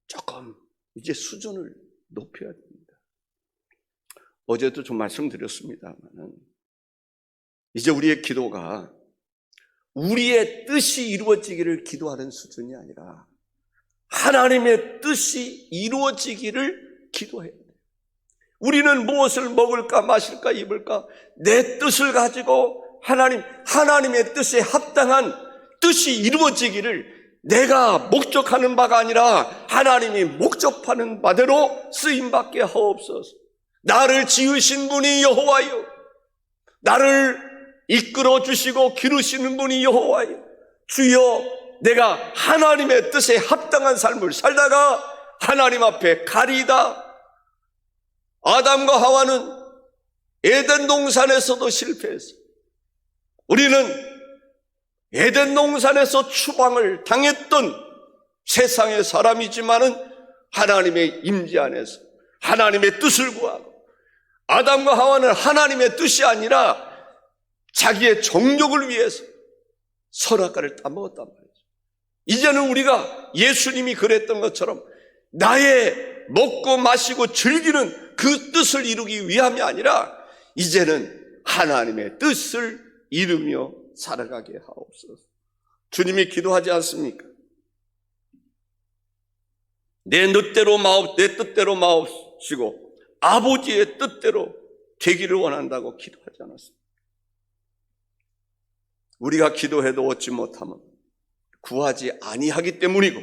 조금 이제 수준을 높여야 됩니다. 어제도 좀 말씀드렸습니다만 이제 우리의 기도가 우리의 뜻이 이루어지기를 기도하는 수준이 아니라 하나님의 뜻이 이루어지기를 기도해야 돼요. 우리는 무엇을 먹을까 마실까 입을까 내 뜻을 가지고 하나님의 뜻에 합당한 뜻이 이루어지기를 내가 목적하는 바가 아니라 하나님이 목적하는 바대로 쓰임받게 하옵소서. 나를 지으신 분이 여호와요, 나를 이끌어 주시고 기르시는 분이 여호와요. 주여, 내가 하나님의 뜻에 합당한 삶을 살다가 하나님 앞에 가리이다. 아담과 하와는 에덴 동산에서도 실패했어요. 우리는 에덴 동산에서 추방을 당했던 세상의 사람이지만은 하나님의 임재 안에서 하나님의 뜻을 구하고, 아담과 하와는 하나님의 뜻이 아니라 자기의 정욕을 위해서 선악과를 따먹었단 말이죠. 이제는 우리가 예수님이 그랬던 것처럼 나의 먹고 마시고 즐기는 그 뜻을 이루기 위함이 아니라 이제는 하나님의 뜻을 이루며 살아가게 하옵소서. 주님이 기도하지 않습니까? 내 뜻대로 마옵시고 아버지의 뜻대로 되기를 원한다고 기도하지 않았습니까? 우리가 기도해도 얻지 못하면 구하지 아니하기 때문이고,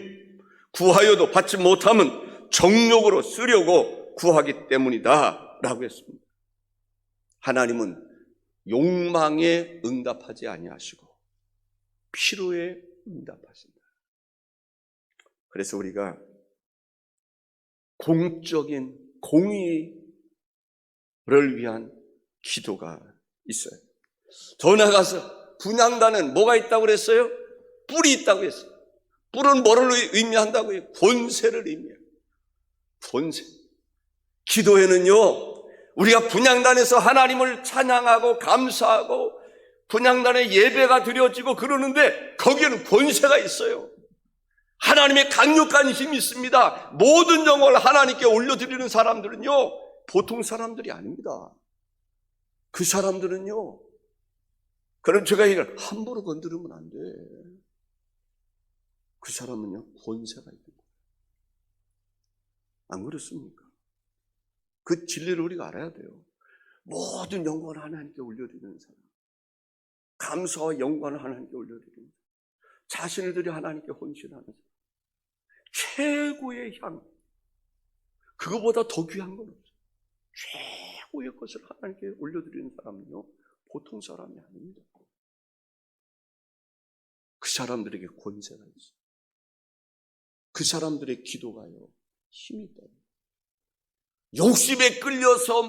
구하여도 받지 못하면 정욕으로 쓰려고 구하기 때문이다 라고 했습니다. 하나님은 욕망에 응답하지 아니하시고 필요에 응답하신다. 그래서 우리가 공적인 공의를 위한 기도가 있어요. 더 나아가서 분향단은 뭐가 있다고 그랬어요? 뿔이 있다고 했어요. 뿔은 뭐를 의미한다고요? 권세를 의미해요. 권세. 기도에는요, 우리가 분향단에서 하나님을 찬양하고 감사하고 분향단에 예배가 드려지고 그러는데 거기에는 권세가 있어요. 하나님의 강력한 힘이 있습니다. 모든 영광을 하나님께 올려드리는 사람들은요, 보통 사람들이 아닙니다. 그 사람들은요, 그럼 제가 이걸 함부로 건드리면 안 돼. 그 사람은요, 권세가 있는 거예요. 안 그렇습니까? 그 진리를 우리가 알아야 돼요. 모든 영광을 하나님께 올려드리는 사람, 감사와 영광을 하나님께 올려드리는 사람, 자신을 들여 하나님께 헌신하는 사람, 최고의 향, 그거보다 더 귀한 건 없어요. 최고의 것을 하나님께 올려드리는 사람은요, 보통 사람이 아닙니다. 그 사람들에게 권세가 있어요. 그 사람들의 기도가요, 힘이 있다. 욕심에 끌려서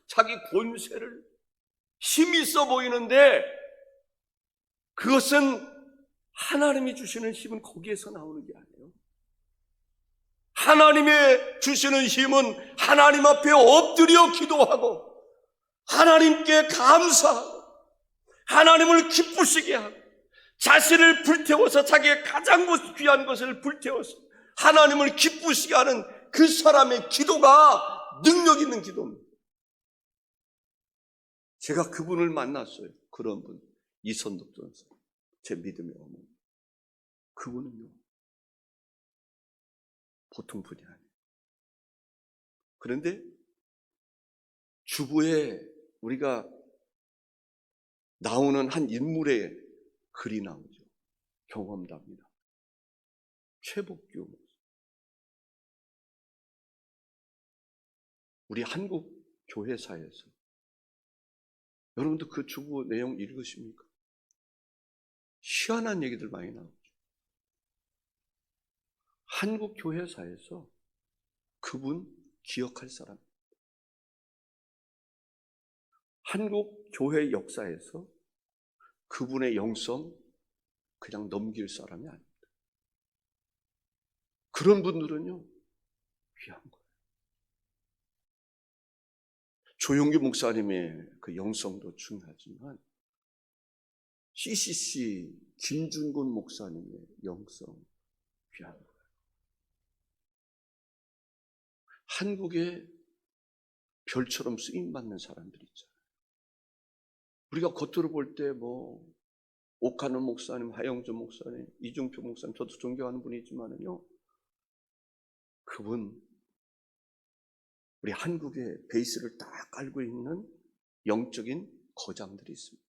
자기 권세를 힘이 있어 보이는데 그것은 하나님이 주시는 힘은 거기에서 나오는 게 아니에요. 하나님이 주시는 힘은 하나님 앞에 엎드려 기도하고 하나님께 감사하고 하나님을 기쁘시게 하고 자신을 불태워서 자기의 가장 귀한 것을 불태워서 하나님을 기쁘시게 하는 그 사람의 기도가 능력 있는 기도입니다. 제가 그분을 만났어요. 그런 분, 이선덕 전사, 제 믿음의 어머니. 그분은요, 보통 분이 아니에요. 그런데 주부에 우리가 나오는 한 인물의 글이 나오죠. 경험담이다. 최복규. 우리 한국 교회사에서 여러분도 그 주부 내용 읽으십니까? 희한한 얘기들 많이 나오죠. 한국 교회사에서 그분 기억할 사람, 한국 교회 역사에서 그분의 영성 그냥 넘길 사람이 아닙니다. 그런 분들은요, 귀한 거예요. 조용기 목사님의 그 영성도 중요하지만 CCC 김준곤 목사님의 영성 귀한 거예요. 한국에 별처럼 쓰임받는 사람들이 있잖아요. 우리가 겉으로 볼 때 옥하는 목사님, 하영준 목사님, 이중표 목사님, 저도 존경하는 분이 있지만은요, 그분 우리 한국의 베이스를 딱 깔고 있는 영적인 거장들이 있습니다.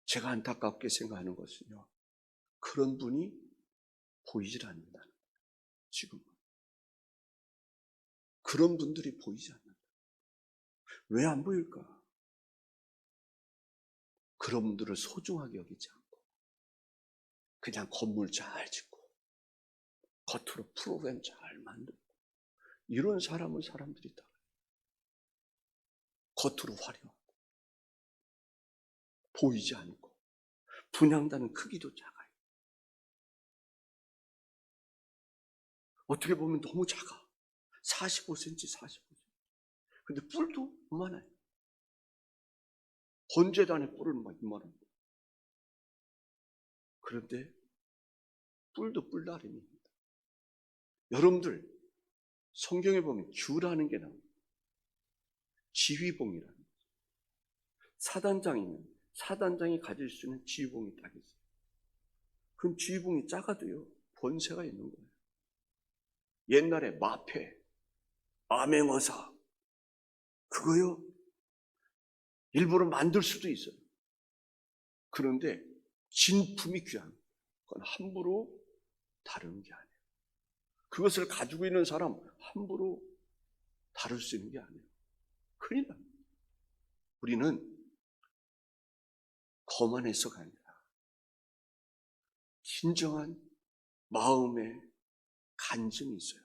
제가 안타깝게 생각하는 것은요, 그런 분이 보이질 않는다는 거예요. 지금 그런 분들이 보이지 않는다. 왜 안 보일까? 그런 분들을 소중하게 여기지 않고 그냥 건물 잘 짓고 겉으로 프로그램 잘 만들고 이런 사람은 사람들이 있다. 겉으로 화려하고 보이지 않고 분향단은 크기도 작아요. 어떻게 보면 너무 작아. 45cm, 45cm. 근데 뿔도 이만해요. 번제단의 뿔을 막 이만합니다. 그런데 뿔도 뿔나름입니다. 여러분들 성경에 보면 규라는 게 나옵니다. 지휘봉이라는 거죠. 사단장이면 사단장이 가질 수 있는 지휘봉이 딱 있어요. 그럼 지휘봉이 작아도요, 번세가 있는 거예요. 옛날에 마패, 암행어사, 그거요, 일부러 만들 수도 있어요. 그런데 진품이 귀한 거예요. 그건 함부로 다루는 게 아니에요. 그것을 가지고 있는 사람 함부로 다룰 수 있는 게 아니에요. 큰일 납니다. 우리는 거만해서가 아니라 진정한 마음의 간증이 있어요.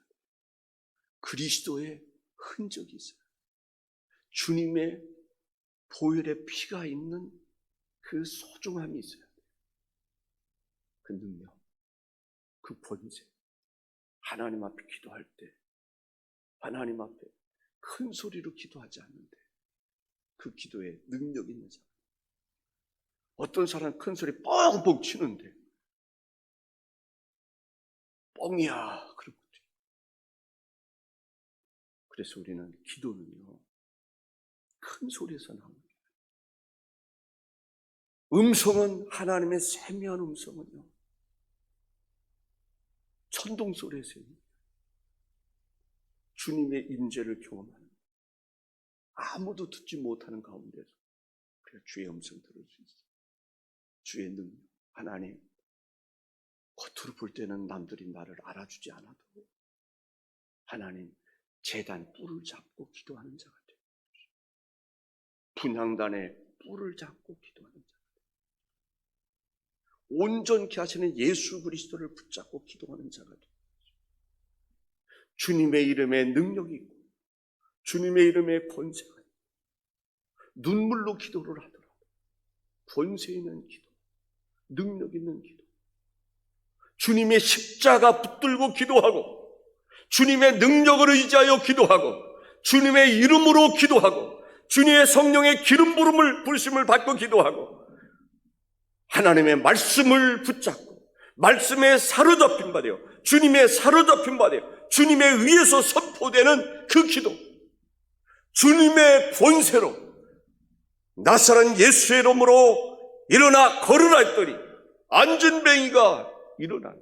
그리스도의 흔적이 있어요. 주님의 보혈의 피가 있는 그 소중함이 있어야 돼요. 그 능력, 그 번제. 하나님 앞에 기도할 때 하나님 앞에 큰 소리로 기도하지 않는데 그 기도에 능력 있는 사람. 어떤 사람은 큰 소리 뻥뻥 치는데 뻥이야 그런 것도 있고. 그래서 우리는 기도는요, 큰 소리에서 나옵니다. 음성은 하나님의 세미한 음성은요, 천둥 소리에서 주님의 임재를 경험하는, 아무도 듣지 못하는 가운데서 그래서 주의 음성 들을 수 있어요. 주의 능력. 하나님, 겉으로 볼 때는 남들이 나를 알아주지 않아도 하나님, 제단 뿔을 잡고 기도하는 자가 돼요. 분향단의 뿔을 잡고 기도하는 자가 돼요. 온전케 하시는 예수 그리스도를 붙잡고 기도하는 자가 돼요. 주님의 이름에 능력이 있고 주님의 이름에 권세가 있고 눈물로 기도를 하더라도 권세 있는 기도, 능력 있는 기도, 주님의 십자가 붙들고 기도하고 주님의 능력을 의지하여 기도하고 주님의 이름으로 기도하고 주님의 성령의 기름 부으심을 받고 기도하고 하나님의 말씀을 붙잡고 말씀에 사로잡힌 바 되어 주님의 사로잡힌 바 되어 주님에 의해서 선포되는 그 기도, 주님의 권세로 나사렛 예수의 이름으로 일어나 걸으라 했더니 안진뱅이가 일어나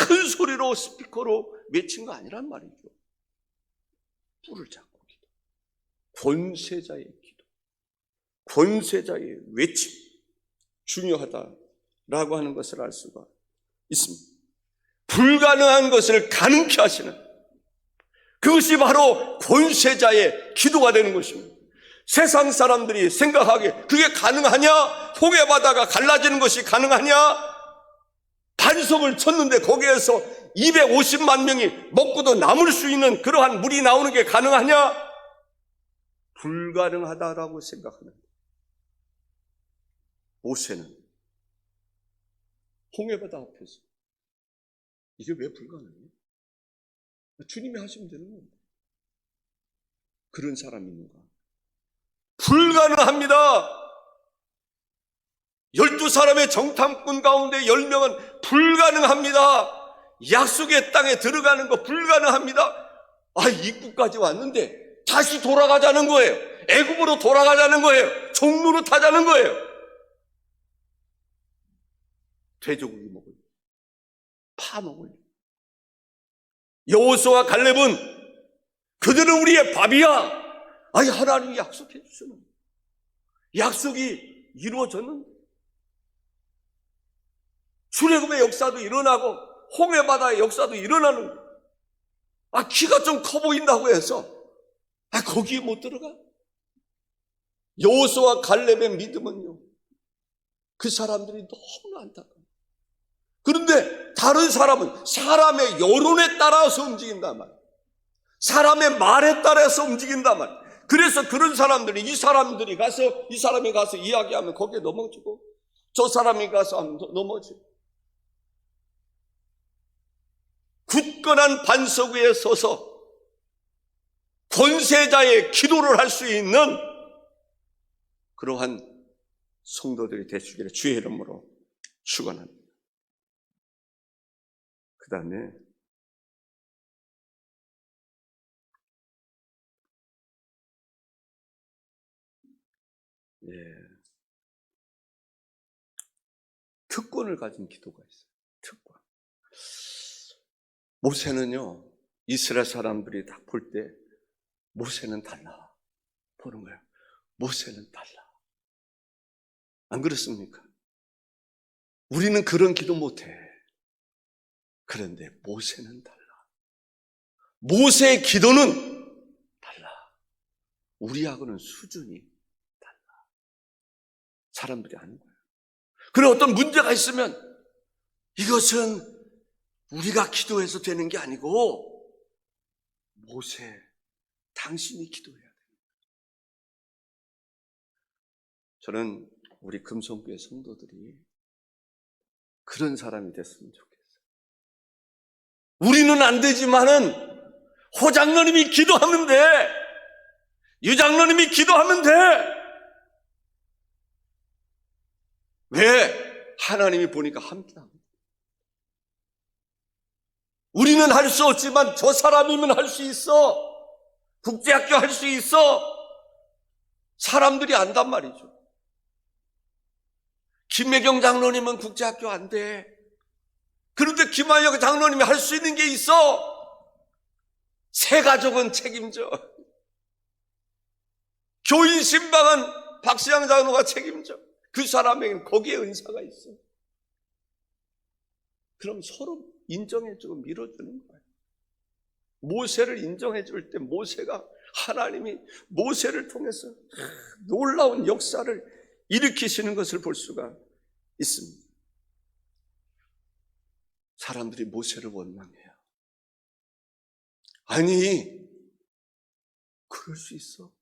큰 소리로 스피커로 외친 거 아니란 말이죠. 뿔을 잡고 기도, 권세자의 기도, 권세자의 외침, 중요하다라고 하는 것을 알 수가 있습니다. 불가능한 것을 가능케 하시는, 그것이 바로 권세자의 기도가 되는 것입니다. 세상 사람들이 생각하기에 그게 가능하냐? 홍해바다가 갈라지는 것이 가능하냐? 반석을 쳤는데 거기에서 250만 명이 먹고도 남을 수 있는 그러한 물이 나오는 게 가능하냐? 불가능하다라고 생각하는데, 모세는 홍해바다 앞에서 이게 왜 불가능해요? 주님이 하시면 되는 겁니다. 그런 사람이 있는가? 불가능합니다. 12사람의 정탐꾼 가운데 10명은 불가능합니다. 약속의 땅에 들어가는 거 불가능합니다. 입구까지 왔는데 다시 돌아가자는 거예요. 애굽으로 돌아가자는 거예요. 종로로 타자는 거예요. 돼지고기 먹어요. 파 먹어요. 여호수아와 갈렙은 그들은 우리의 밥이야. 하나님이 약속해 주시는, 약속이 이루어졌는데, 출애굽의 역사도 일어나고 홍해바다의 역사도 일어나는, 키가 좀 커 보인다고 해서 거기에 못 들어가? 여호수아와 갈렙의 믿음은요, 그 사람들이 너무 안타까워요. 그런데 다른 사람은 사람의 여론에 따라서 움직인단 말이에요. 사람의 말에 따라서 움직인단 말이에요. 그래서 그런 사람들이, 이 사람이 가서 이야기하면 거기에 넘어지고, 저 사람이 가서 하면 넘어지고, 굳건한 반석 위에 서서 권세자의 기도를 할 수 있는 그러한 성도들이 되시기를 주의 이름으로 축원합니다. 그 다음에 특권을 가진 기도가 있어요. 특권. 모세는요, 이스라엘 사람들이 딱 볼 때 모세는 달라 보는 거예요. 모세는 달라. 안 그렇습니까? 우리는 그런 기도 못해. 그런데 모세는 달라. 모세의 기도는 달라. 우리하고는 수준이 달라. 사람들이 아는 거예요. 그리고 어떤 문제가 있으면 이것은 우리가 기도해서 되는 게 아니고 모세, 당신이 기도해야 됩니다. 저는 우리 금성교회 성도들이 그런 사람이 됐으면 좋겠어요. 우리는 안 되지만은 호장로님이 기도하면 돼. 유장로님이 기도하면 돼. 왜? 하나님이 보니까 합니다. 우리는 할 수 없지만 저 사람이면 할 수 있어. 국제학교 할 수 있어. 사람들이 안단 말이죠. 김혜경 장로님은 국제학교 안 돼. 그런데 김한혁 장로님이 할 수 있는 게 있어. 새 가족은 책임져. 교인 신방은 박시영 장로가 책임져. 그 사람에게는 거기에 은사가 있어. 그럼 서로 인정해주고 밀어주는 거예요. 모세를 인정해줄 때 모세가, 하나님이 모세를 통해서 놀라운 역사를 일으키시는 것을 볼 수가 있습니다. 사람들이 모세를 원망해요. 아니, 그럴 수 있어?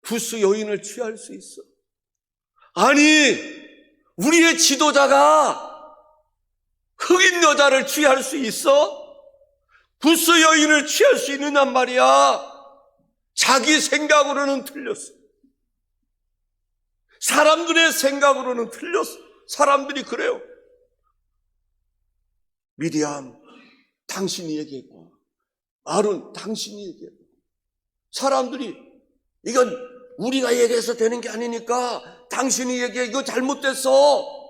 구스 여인을 취할 수 있어? 아니, 우리의 지도자가 흑인 여자를 취할 수 있어? 구스 여인을 취할 수 있느냔 말이야. 자기 생각으로는 틀렸어. 사람들의 생각으로는 틀렸어. 사람들이 그래요. 미디암, 당신이 얘기했고, 아론, 당신이 얘기했고. 사람들이 이건 우리가 얘기해서 되는 게 아니니까 당신이 얘기해, 이거 잘못됐어.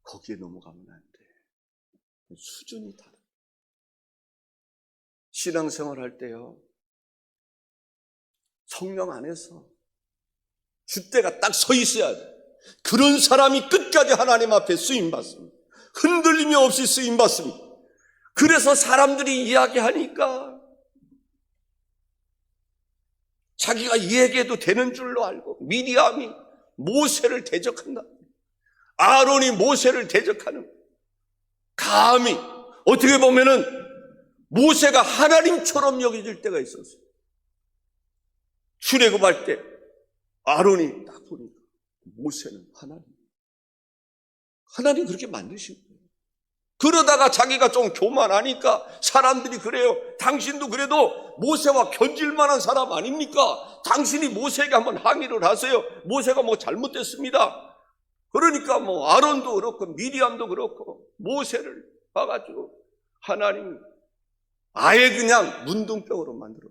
거기에 넘어가면 안 돼. 수준이 다르다. 신앙생활 할 때요, 성령 안에서 줏대가 딱 서 있어야 돼. 그런 사람이 끝까지 하나님 앞에 쓰임받습니다. 흔들림이 없이 쓰임받습니다. 그래서 사람들이 이야기하니까 자기가 얘기해도 되는 줄로 알고, 미리암이 모세를 대적한다. 아론이 모세를 대적하는, 감히 어떻게 보면은 모세가 하나님처럼 여겨질 때가 있었어요. 출애굽할 때 아론이 딱 보니까 모세는 하나님 그렇게 만드신 거예요. 그러다가 자기가 좀 교만하니까 사람들이 그래요. 당신도 그래도 모세와 견질 만한 사람 아닙니까? 당신이 모세에게 한번 항의를 하세요. 모세가 뭐 잘못됐습니다. 그러니까 뭐 아론도 그렇고 미리암도 그렇고 모세를 봐가지고 하나님이 아예 그냥 문둥병으로 만들어.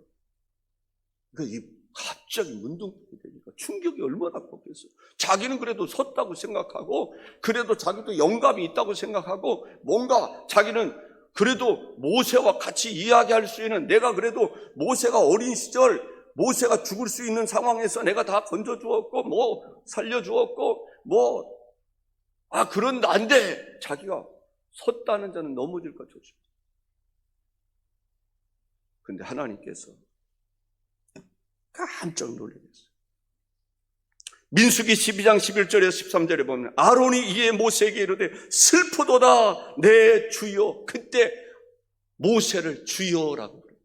그러니까 갑자기 문둥병이 되니까 충격이 얼마나 컸겠어요. 자기는 그래도 섰다고 생각하고, 그래도 자기도 영감이 있다고 생각하고, 뭔가 자기는 그래도 모세와 같이 이야기할 수 있는, 내가 그래도 모세가 어린 시절, 모세가 죽을 수 있는 상황에서 내가 다 건져주었고, 뭐 살려주었고, 그런데 안 돼. 자기가 섰다는 자는 넘어질까 조심. 근데 하나님께서 깜짝 놀라겠어요. 민수기 12장 11절에서 13절에 보면 아론이 이에 모세에게 이르되 슬프도다 내 주여. 그때 모세를 주여라고 그래요.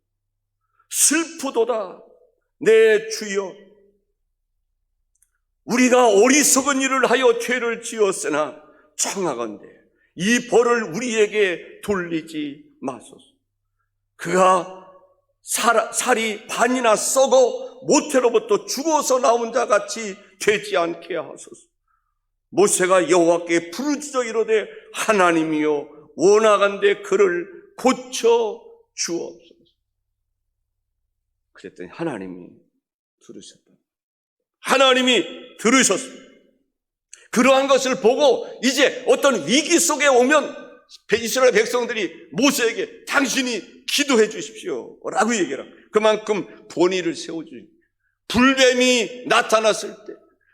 슬프도다 내 주여. 우리가 어리석은 일을 하여 죄를 지었으나 청하건대 이 벌을 우리에게 돌리지 마소서. 그가 살이 반이나 썩어 모태로부터 죽어서 나온 자 같이 되지 않게 하소서. 모세가 여호와께 부르짖어 이르되 하나님이여 원하건대 그를 고쳐 주옵소서. 그랬더니 하나님이 들으셨다. 하나님이 들으셨습니다. 그러한 것을 보고 이제 어떤 위기 속에 오면 이스라엘 백성들이 모세에게 당신이 기도해 주십시오 라고 얘기를 합니다. 그만큼 본의를 세워주니 불뱀이 나타났을 때,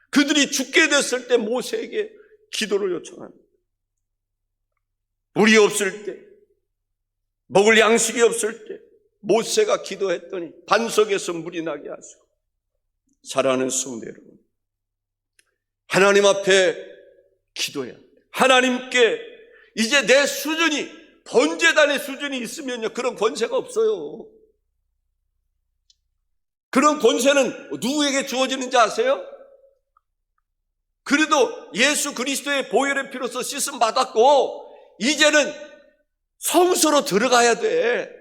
그들이 죽게 됐을 때 모세에게 기도를 요청합니다. 물이 없을 때, 먹을 양식이 없을 때 모세가 기도했더니 반석에서 물이 나게 하시고. 사랑하는 성도 여러분, 하나님 앞에 기도해야 합니다. 하나님께 이제 내 수준이, 번제단의 수준이 있으면요, 그런 권세가 없어요. 그런 권세는 누구에게 주어지는지 아세요? 그래도 예수 그리스도의 보혈의 피로서 씻음 받았고 이제는 성소로 들어가야 돼.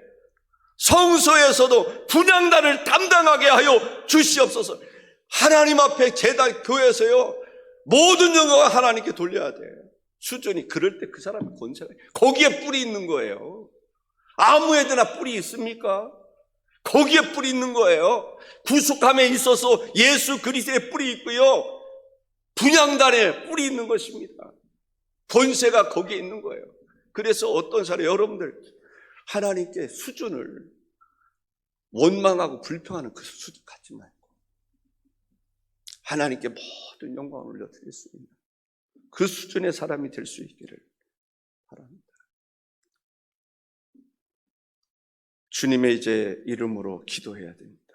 성소에서도 분향단을 담당하게 하여 주시옵소서. 하나님 앞에 제단 교회에서요, 모든 영광을 하나님께 돌려야 돼. 수준이 그럴 때 그 사람이 권세가, 거기에 뿔이 있는 거예요. 아무 애데나 뿔이 있습니까? 거기에 뿔이 있는 거예요. 구속함에 있어서 예수 그리스도의 뿔이 있고요, 분향단에 뿔이 있는 것입니다. 권세가 거기에 있는 거예요. 그래서 어떤 사람, 여러분들 하나님께 수준을 원망하고 불평하는 그 수준 갖지 말고 하나님께 모든 영광을 올려드릴 수 있는 그 수준의 사람이 될 수 있기를 바랍니다. 주님의 이제 이름으로 기도해야 됩니다.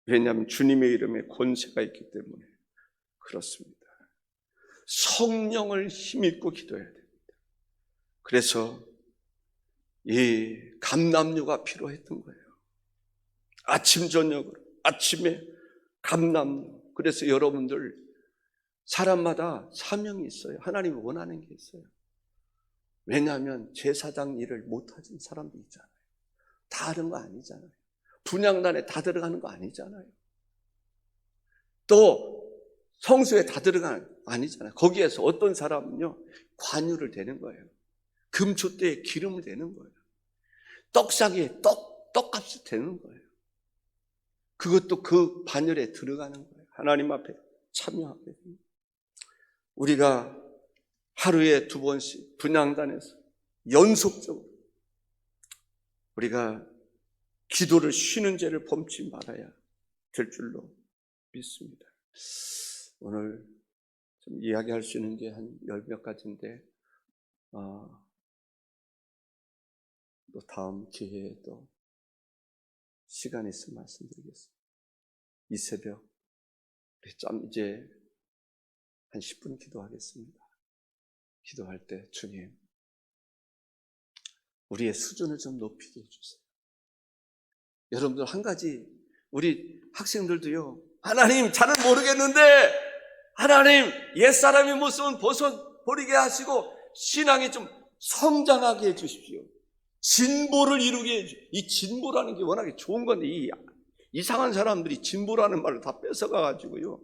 왜냐하면 주님의 이름에 권세가 있기 때문에 그렇습니다. 성령을 힘입고 기도해야 됩니다. 그래서 이 감람류가 필요했던 거예요. 아침 저녁으로, 아침에 감람류. 그래서 여러분들 사람마다 사명이 있어요. 하나님이 원하는 게 있어요. 왜냐하면 제사장 일을 못하는 사람도 있잖아요. 다 하는 거 아니잖아요. 분향단에 다 들어가는 거 아니잖아요. 또 성소에 다 들어가는 거 아니잖아요. 거기에서 어떤 사람은요, 관유를 대는 거예요. 금초대에 기름을 대는 거예요. 떡상에 떡값을 대는 거예요. 그것도 그 반열에 들어가는 거예요. 하나님 앞에 참여하게 됩니다. 우리가 하루에 2번씩 분향단에서 연속적으로 우리가 기도를 쉬는 죄를 범치 말아야 될 줄로 믿습니다. 오늘 좀 이야기할 수 있는 게 한 10몇 가지인데 또 다음 기회에 또 시간 있으면 말씀드리겠습니다. 이 새벽 우리 이제 한 10분 기도하겠습니다. 기도할 때 주님, 우리의 수준을 좀 높이게 해주세요. 여러분들 한 가지, 우리 학생들도요, 하나님 잘은 모르겠는데 하나님 옛사람의 모습은 벗어버리게 하시고 신앙이 좀 성장하게 해주십시오. 진보를 이루게 해주십시오. 이 진보라는 게 워낙에 좋은 건데 이 이상한 사람들이 진보라는 말을 다 뺏어가가지고요,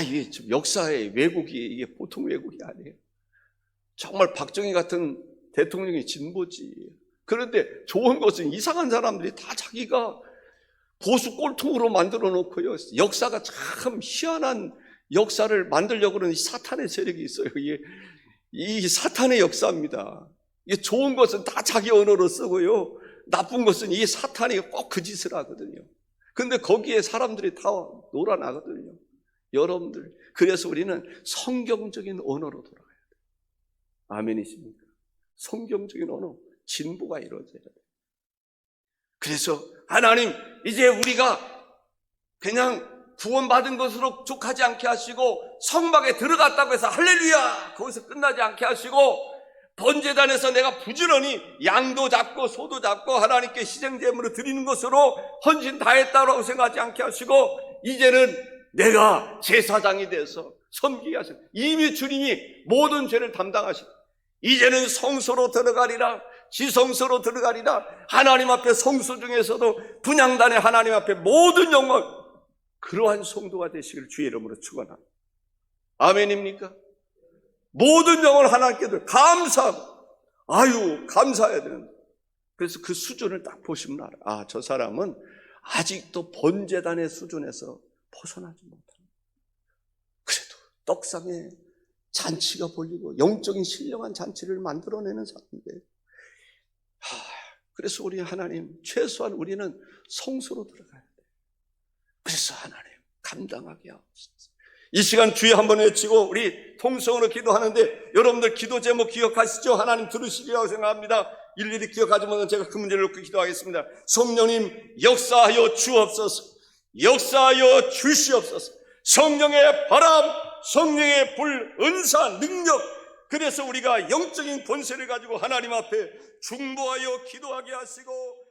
이게 좀 역사의 왜곡이, 이게 보통 왜곡이 아니에요. 정말 박정희 같은 대통령이 진보지. 그런데 좋은 것은 이상한 사람들이 다 자기가 보수 꼴통으로 만들어 놓고요, 역사가 참 희한한 역사를 만들려고 하는 이 사탄의 세력이 있어요. 이 사탄의 역사입니다. 이게 좋은 것은 다 자기 언어로 쓰고요, 나쁜 것은 이 사탄이 꼭 그 짓을 하거든요. 근데 거기에 사람들이 다 놀아나거든요. 여러분들, 그래서 우리는 성경적인 언어로 돌아가야 돼요. 아멘이십니까? 성경적인 언어, 진보가 이루어져야 돼요. 그래서 하나님, 이제 우리가 그냥 구원받은 것으로 족하지 않게 하시고 성막에 들어갔다고 해서 할렐루야 거기서 끝나지 않게 하시고, 번제단에서 내가 부지런히 양도 잡고 소도 잡고 하나님께 희생제물을 드리는 것으로 헌신 다했다고 생각하지 않게 하시고, 이제는 내가 제사장이 돼서 섬기게 하시고, 이미 주님이 모든 죄를 담당하시고 이제는 성소로 들어가리라, 지성소로 들어가리라. 하나님 앞에 성소 중에서도 분향단에 하나님 앞에 모든 영광, 그러한 성도가 되시기를 주의 이름으로 축원합니다. 아멘입니까? 모든 영광을 하나님께 감사하고, 감사해야 되는데, 그래서 그 수준을 딱 보시면 알아요. 저 사람은 아직도 번제단의 수준에서 벗어나지 못합니다. 그래도 떡상에 잔치가 벌리고 영적인 신령한 잔치를 만들어내는 사람인데, 그래서 우리 하나님, 최소한 우리는 성소로 들어가야 돼요. 그래서 하나님 감당하게 하옵소서. 이 시간 주여 한번 외치고 우리 통성으로 기도하는데, 여러분들 기도 제목 기억하시죠? 하나님 들으시리라고 생각합니다. 일일이 기억하지 못하면 제가 그 문제를 놓고 기도하겠습니다. 성령님 역사하여 주옵소서. 역사하여 주시옵소서. 성령의 바람, 성령의 불, 은사, 능력, 그래서 우리가 영적인 권세를 가지고 하나님 앞에 중보하여 기도하게 하시고